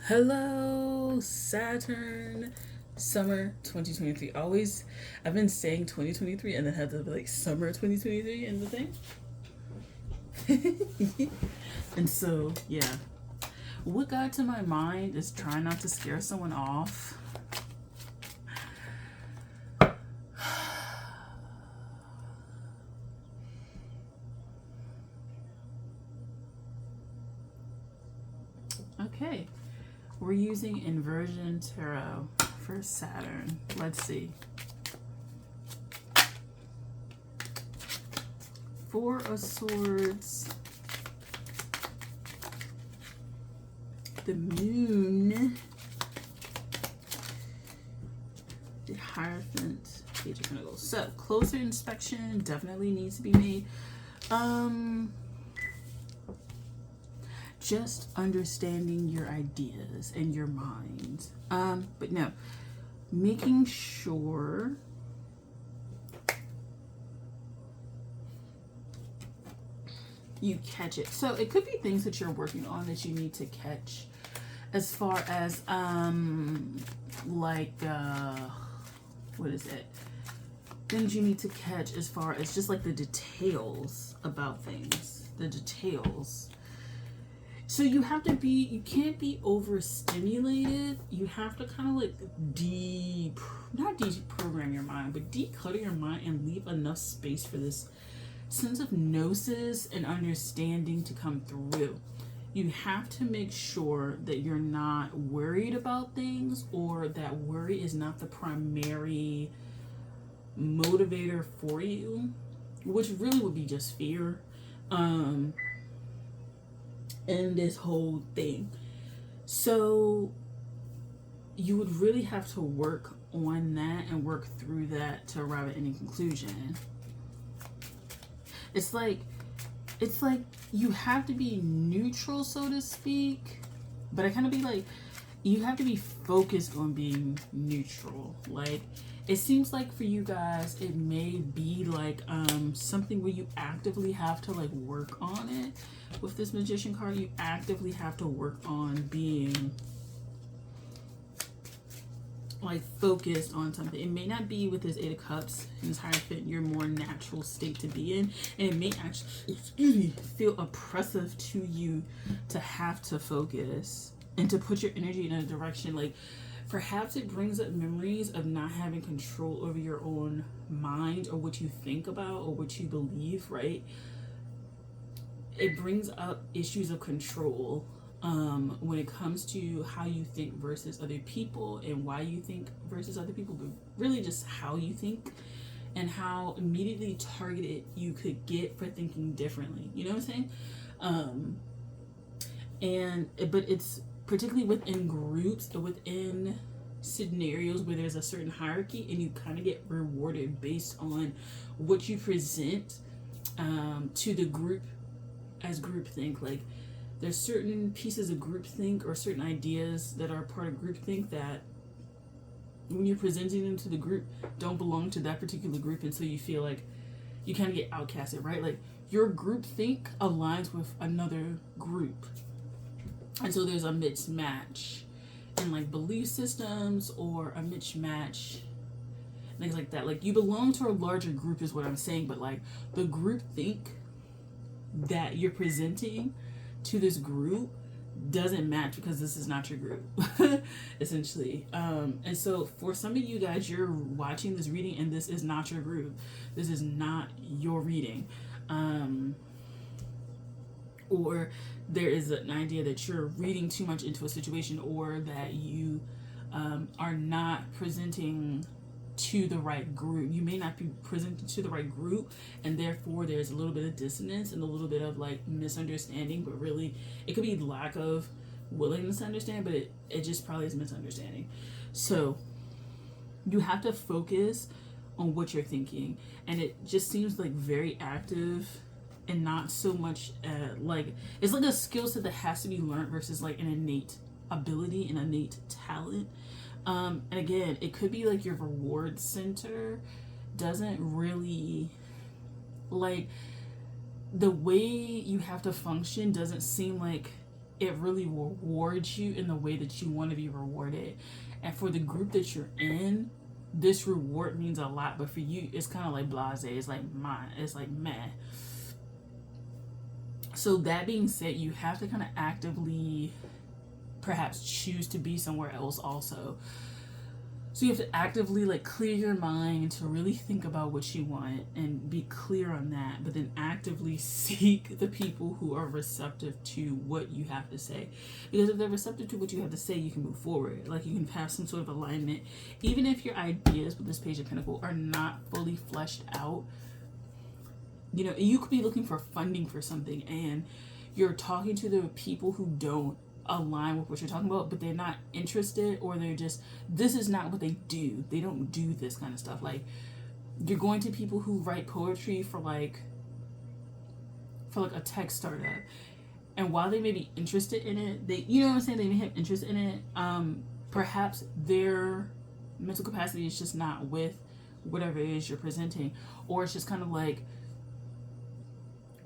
Hello, Saturn, summer 2023. I've been saying 2023 and then had to be like summer 2023 in the thing. And so, yeah. What got to my mind is trying not to scare someone off. Okay. We're using inversion tarot for Saturn. Let's see. Four of Swords. The Moon. The Hierophant. Page of Pentacles. So, closer inspection definitely needs to be made. Just understanding your ideas and your mind. But no, making sure you catch it. So it could be things that you're working on that you need to catch, as far as what is it? Things you need to catch as far as just like the details about things, the details. So you can't be overstimulated. You have to kind of like not deprogram your mind, but declutter your mind and leave enough space for this sense of gnosis and understanding to come through. You have to make sure that you're not worried about things, or that worry is not the primary motivator for you, which really would be just fear. In this whole thing. So you would really have to work on that and work through that to arrive at any conclusion. It's like you have to be neutral, so to speak, but I kind of be like, you have to be focused on being neutral. Like, it seems like for you guys, it may be like something where you actively have to like work on it. With this Magician card, you actively have to work on being like focused on something. It may not be with this Eight of Cups and this Hierophant your more natural state to be in, and it may actually feel oppressive to you to have to focus and to put your energy in a direction. Like, perhaps it brings up memories of not having control over your own mind or what you think about or what you believe, right? It brings up issues of control when it comes to how you think versus other people, and why you think versus other people, but really just how you think and how immediately targeted you could get for thinking differently. You know what I'm saying? But it's particularly within groups or within scenarios where there's a certain hierarchy, and you kind of get rewarded based on what you present to the group as groupthink. Like, there's certain pieces of groupthink or certain ideas that are part of groupthink that when you're presenting them to the group don't belong to that particular group, and so you feel like you kind of get outcasted, right? Like, your groupthink aligns with another group, and so there's a mismatch in like belief systems, or a mismatch, things like that. Like, you belong to a larger group is what I'm saying, but like the groupthink that you're presenting to this group doesn't match because this is not your group. Essentially. And so for some of you guys, you're watching this reading and this is not your group. This is not your reading. Or there is an idea that you're reading too much into a situation, or that you are not presenting to the right group. You may not be presented to the right group, and therefore there's a little bit of dissonance and a little bit of like misunderstanding, but really it could be lack of willingness to understand, but it just probably is misunderstanding. So you have to focus on what you're thinking, and it just seems like very active and not so much like it's like a skill set that has to be learned versus like an innate ability and innate talent. And again, it could be like your reward center doesn't really, like, the way you have to function doesn't seem like it really rewards you in the way that you want to be rewarded. And for the group that you're in, this reward means a lot, but for you, it's kind of like blasé. It's like mine. It's like meh. So that being said, you have to kind of actively perhaps choose to be somewhere else also. So you have to actively like clear your mind to really think about what you want and be clear on that, but then actively seek the people who are receptive to what you have to say. Because if they're receptive to what you have to say, you can move forward. Like you can have some sort of alignment. Even if your ideas with this Page of Pentacles are not fully fleshed out, you know, you could be looking for funding for something and you're talking to the people who don't align with what you're talking about, but they're not interested, or they're just, this is not what they do. They don't do this kind of stuff. Like you're going to people who write poetry for like a tech startup, and while they may be interested in it, they, you know what I'm saying, they may have interest in it, perhaps their mental capacity is just not with whatever it is you're presenting, or it's just kind of like,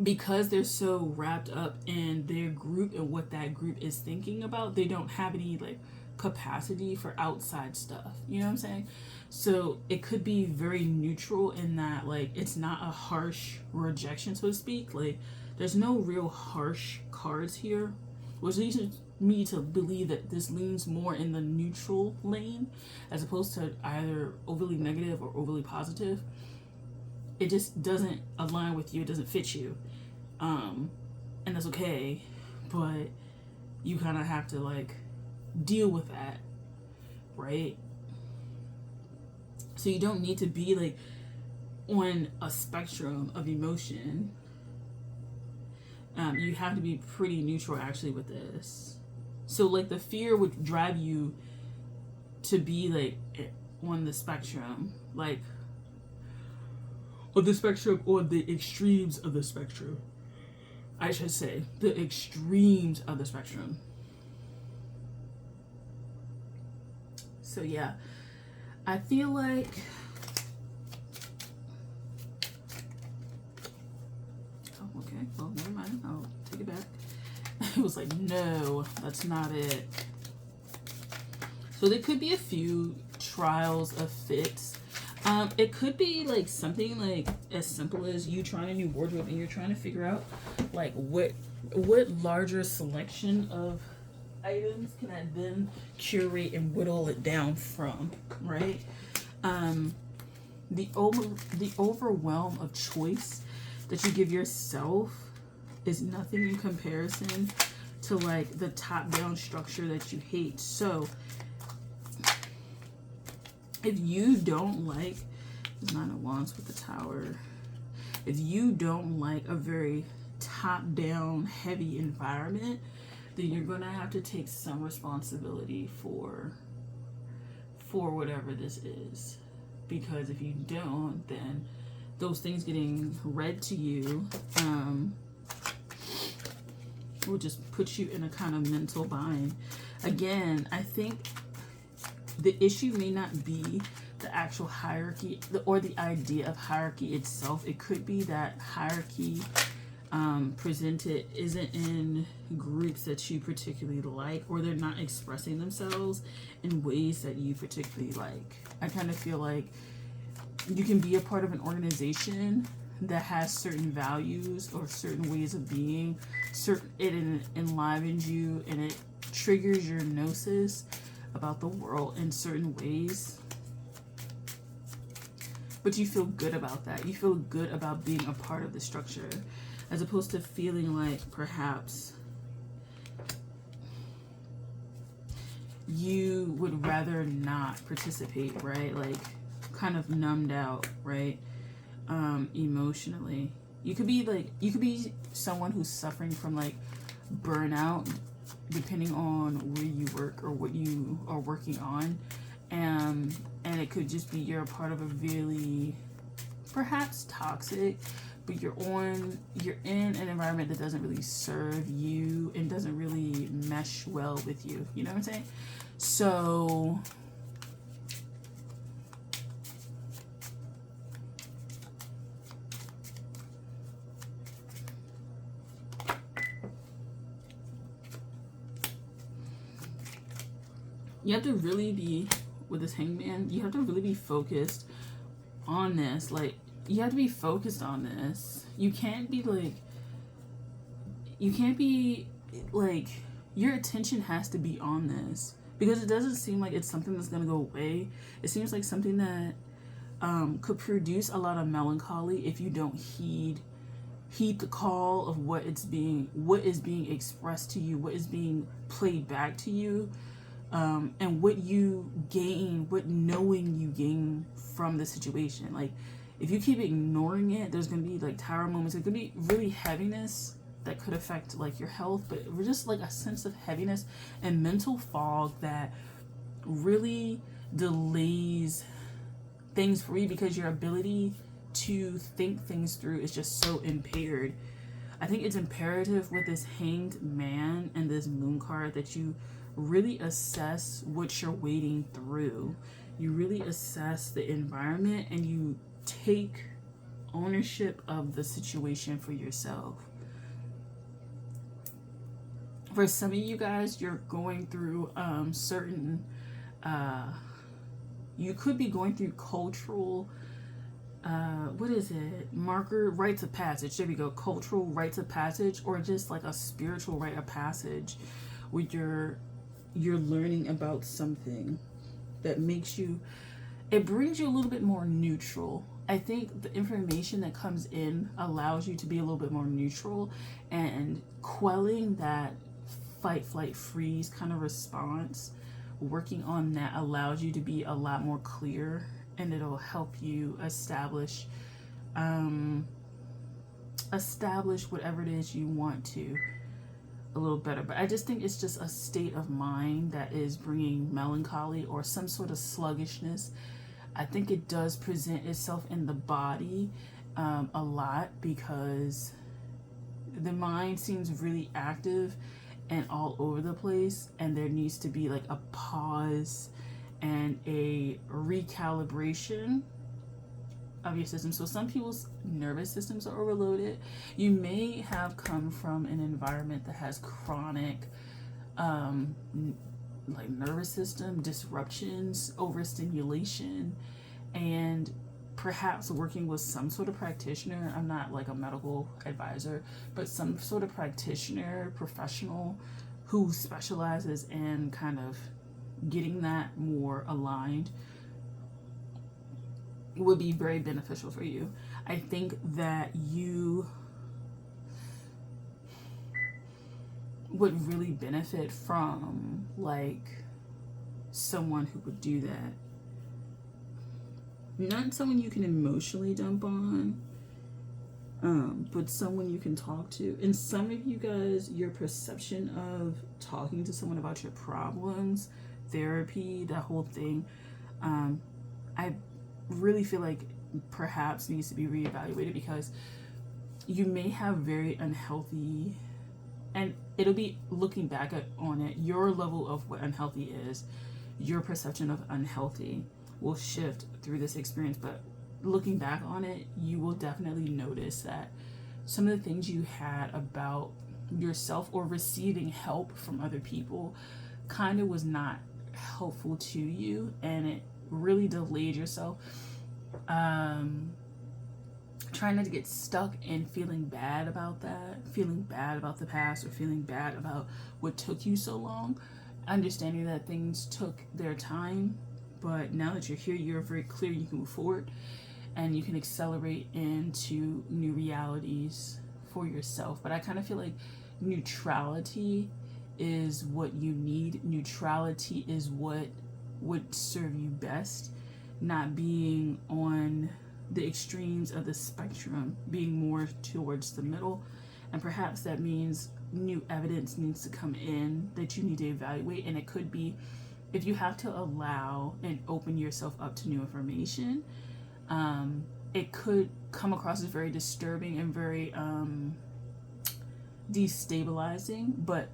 because they're so wrapped up in their group and what that group is thinking about, they don't have any like capacity for outside stuff. You know what I'm saying? So it could be very neutral in that, like, it's not a harsh rejection, so to speak. Like there's no real harsh cards here, which leads me to believe that this leans more in the neutral lane as opposed to either overly negative or overly positive. It just doesn't align with you. It doesn't fit you. And that's okay, but you kind of have to like deal with that, right? So you don't need to be like on a spectrum of emotion. You have to be pretty neutral actually with this. So like the fear would drive you to be like on the spectrum, like, or the spectrum, or the extremes of the spectrum. I should say the extremes of the spectrum. So yeah, I feel like okay, well, never mind, I'll take it back. It was like, no, that's not it. So there could be a few trials of fits. It could be like something like as simple as you trying a new wardrobe and you're trying to figure out like what larger selection of items can I then curate and whittle it down from, right? The overwhelm of choice that you give yourself is nothing in comparison to like the top-down structure that you hate. So if you don't like Nine of Wands with the Tower, if you don't like a very top-down heavy environment, then you're going to have to take some responsibility for whatever this is. Because if you don't, then those things getting read to you will just put you in a kind of mental bind. Again, I think the issue may not be the actual hierarchy or the idea of hierarchy itself. It could be that hierarchy presented isn't in groups that you particularly like, or they're not expressing themselves in ways that you particularly like. I kind of feel like you can be a part of an organization that has certain values or certain ways of being, it enlivens you and it triggers your gnosis about the world in certain ways, but you feel good about that. You feel good about being a part of the structure, as opposed to feeling like perhaps you would rather not participate, right? Like kind of numbed out, right? Emotionally. You could be someone who's suffering from like burnout, depending on where you work or what you are working on, and it could just be you're a part of a really perhaps toxic, but you're in an environment that doesn't really serve you and doesn't really mesh well with you. You know what I'm saying? So You have to really be, with this hangman, you have to really be focused on this. Like, you have to be focused on this. You can't be like, your attention has to be on this, because it doesn't seem like it's something that's going to go away. It seems like something that could produce a lot of melancholy if you don't heed the call of what is being expressed to you, what is being played back to you, and what you gain, what knowing you gain from the situation. Like, if you keep ignoring it, there's gonna be like tower moments. There's gonna be really heaviness that could affect like your health, but we're just like a sense of heaviness and mental fog that really delays things for you, because your ability to think things through is just so impaired. I think it's imperative with this hanged man and this moon card that you really assess what you're wading through. You really assess the environment and you take ownership of the situation for yourself. For some of you guys, you're going through certain you could be going through cultural what is it, marker rites of passage. There we go. Cultural rites of passage, or just like a spiritual rite of passage where you're learning about something that makes you, it brings you a little bit more neutral. I think the information that comes in allows you to be a little bit more neutral, and quelling that fight, flight, freeze kind of response, working on that allows you to be a lot more clear, and it'll help you establish whatever it is you want to a little better. But I just think it's just a state of mind that is bringing melancholy or some sort of sluggishness. I think it does present itself in the body a lot, because the mind seems really active and all over the place, and there needs to be like a pause and a recalibration of your system. So some people's nervous systems are overloaded. You may have come from an environment that has chronic like nervous system disruptions, overstimulation, and perhaps working with some sort of practitioner. I'm not like a medical advisor, but some sort of practitioner, professional who specializes in kind of getting that more aligned would be very beneficial for you. I think that you would really benefit from like someone who would do that. Not someone you can emotionally dump on, but someone you can talk to. And some of you guys, your perception of talking to someone about your problems, therapy, that whole thing, I really feel like perhaps needs to be reevaluated, because you may have very unhealthy, and it'll be looking back on it, your level of what unhealthy is, your perception of unhealthy will shift through this experience. But looking back on it, you will definitely notice that some of the things you had about yourself or receiving help from other people kind of was not helpful to you, and it really delayed yourself. Trying not to get stuck in feeling bad about that, feeling bad about the past, or feeling bad about what took you so long. Understanding that things took their time, but now that you're here, you're very clear, you can move forward and you can accelerate into new realities for yourself. But I kind of feel like neutrality is what you need. Neutrality is what would serve you best, not being on the extremes of the spectrum, being more towards the middle. And perhaps that means new evidence needs to come in that you need to evaluate. And it could be, if you have to allow and open yourself up to new information, it could come across as very disturbing and very destabilizing. But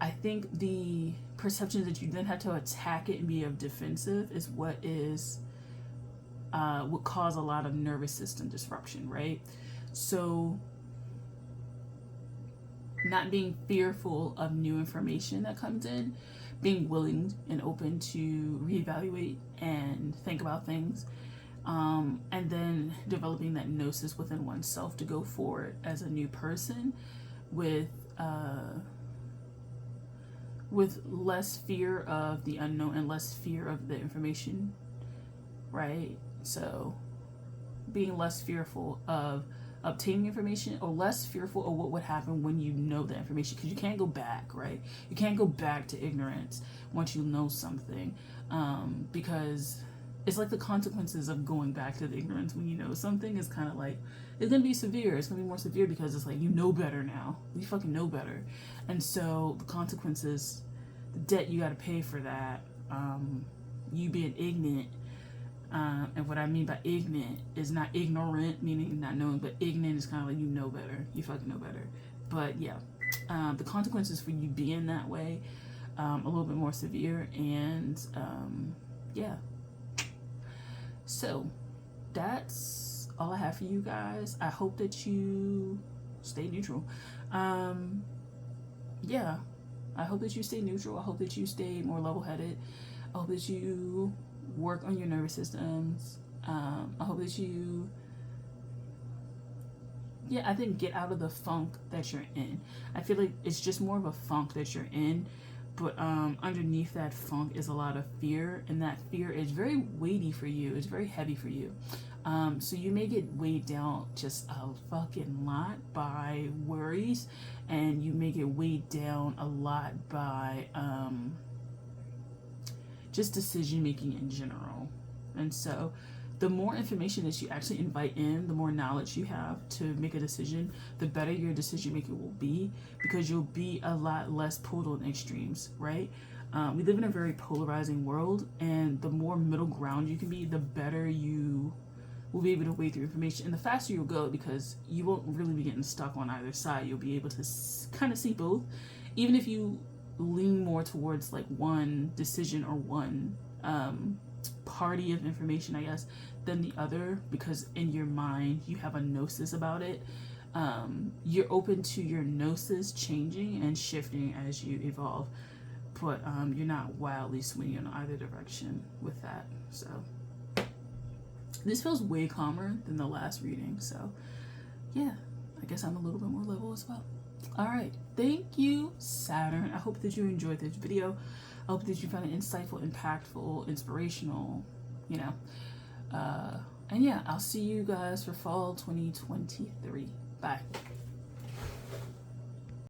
I think the perception that you then have to attack it and be of defensive is what is would cause a lot of nervous system disruption, right? So not being fearful of new information that comes in, being willing and open to reevaluate and think about things, and then developing that gnosis within oneself to go forward as a new person with less fear of the unknown and less fear of the information, right? So being less fearful of obtaining information, or less fearful of what would happen when you know the information, because you can't go back, right? You can't go back to ignorance once you know something, because it's like the consequences of going back to the ignorance when you know something is kind of like, it's gonna be severe. It's gonna be more severe because it's like, you know better now. You fucking know better. And so the consequences, the debt you gotta pay for that, you being ignorant, and what I mean by ignorant is not ignorant, meaning not knowing, but ignorant is kind of like, you know better. You fucking know better. But yeah, the consequences for you being that way, a little bit more severe, and yeah. So that's all I have for you guys. I hope that you stay neutral. Yeah, I hope that you stay neutral. I hope that you stay more level-headed. I hope that you work on your nervous systems. I hope that you, I think, get out of the funk that you're in. I feel like it's just more of a funk that you're in, but underneath that funk is a lot of fear, and that fear is very weighty for you. It's very heavy for you. So you may get weighed down just a fucking lot by worries, and you may get weighed down a lot by just decision making in general. And so the more information that you actually invite in, the more knowledge you have to make a decision, the better your decision making will be, because you'll be a lot less pulled on extremes, right? We live in a very polarizing world, and the more middle ground you can be, the better you will be able to weigh through information, and the faster you'll go, because you won't really be getting stuck on either side. You'll be able to kind of see both, even if you lean more towards like one decision or one party of information, I guess, than the other, because in your mind you have a gnosis about it. You're open to your gnosis changing and shifting as you evolve, but you're not wildly swinging in either direction with that. So this feels way calmer than the last reading, so yeah, I guess I'm a little bit more level as well. All right, thank you, Saturn. I hope that you enjoyed this video. I hope that you found it insightful, impactful, inspirational, you know. And yeah, I'll see you guys for fall 2023. Bye.